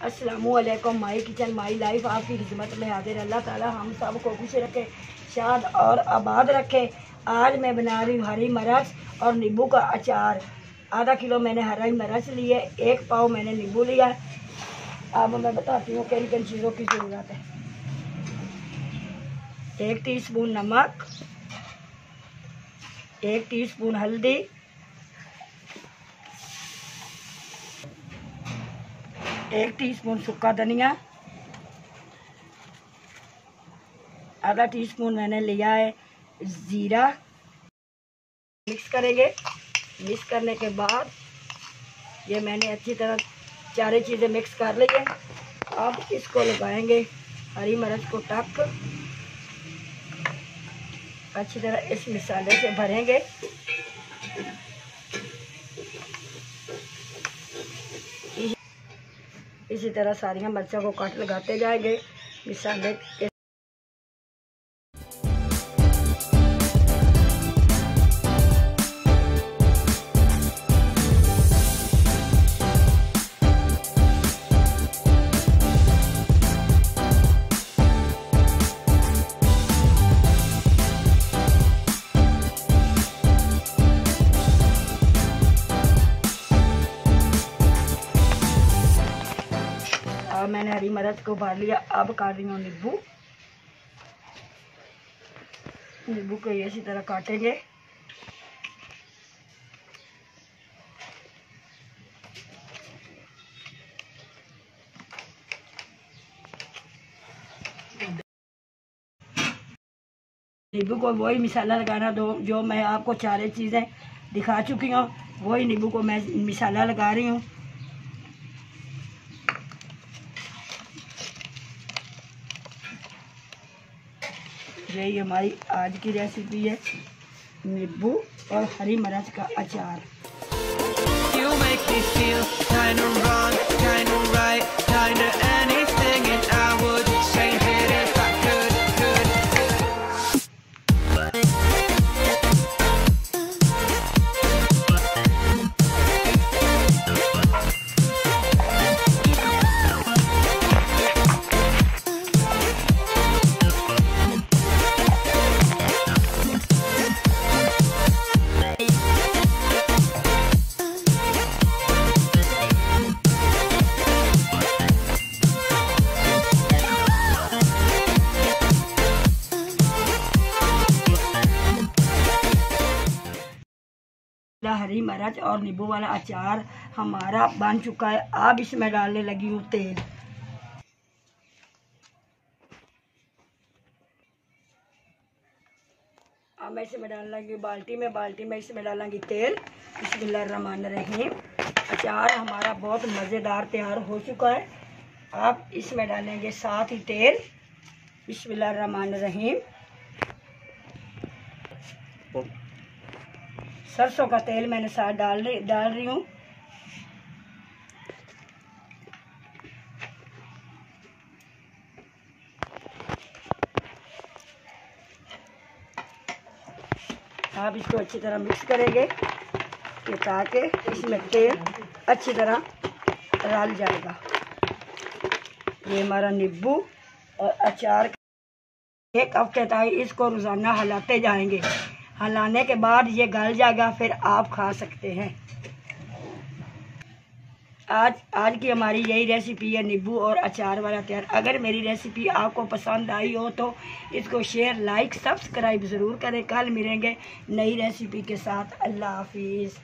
अस्सलामुअलैकुम। My kitchen my life आपकी खिदमत में हाजिर। अल्लाह ताला हम सब को खुश रखे, शाद और आबाद रखे। आज मैं बना रही हूँ हरी मिर्च और नींबू का अचार। आधा किलो मैंने हरी मिर्च ली है, 1 पाव मैंने नींबू लिया। अब मैं बताती हूँ किन किन चीज़ों की ज़रूरत है। 1 टीस्पून नमक, 1 टीस्पून हल्दी, 1 टीस्पून सूखा धनिया, आधा टीस्पून मैंने लिया है ज़ीरा। मिक्स करेंगे। मिक्स करने के बाद ये मैंने अच्छी तरह सारी चीज़ें मिक्स कर ली है। अब इसको लगाएंगे हरी मिर्च को टक अच्छी तरह इस मसाले से भरेंगे। इसी तरह सारी मिर्चों को काट लगाते जाएंगे मसाले के। मैंने हरी मिर्च को भर लिया। अब काट रही हूँ नींबू। नींबू को इसी तरह काटेंगे। नींबू को वही मसाला लगाना दो जो मैं आपको सारी चीज़ें दिखा चुकी हूँ, वही नींबू को मैं मसाला लगा रही हूँ। यही हमारी आज की रेसिपी है, नींबू और हरी मिर्च का अचार। हरी मिर्च और नींबू वाला अचार हमारा बन चुका है। अब इसमें डालने लगी हूँ तेल। अब मैं इसमें डालने लगी बाल्टी में इसमें डालूंगी तेल। बिस्मिल्लाहिर्रहमानिर्रहीम। अचार हमारा बहुत मज़ेदार तैयार हो चुका है। अब इसमें डालेंगे साथ ही तेल। बिस्मिल्लाहिर्रहमानिर्रहीम। सरसों का तेल मैंने साथ डाल रही हूँ। आप इसको अच्छी तरह मिक्स करेंगे कि ताकि इसमें तेल अच्छी तरह डाल जाएगा। ये हमारा नींबू और अचार 1 हफ्ते तक इसको रोज़ाना हिलाते जाएंगे। हिलाने के बाद ये गल जाएगा, फिर आप खा सकते हैं। आज की हमारी यही रेसिपी है, नींबू और अचार वाला तैयार। अगर मेरी रेसिपी आपको पसंद आई हो तो इसको शेयर, लाइक, सब्सक्राइब ज़रूर करें। कल मिलेंगे नई रेसिपी के साथ। अल्लाह हाफिज़।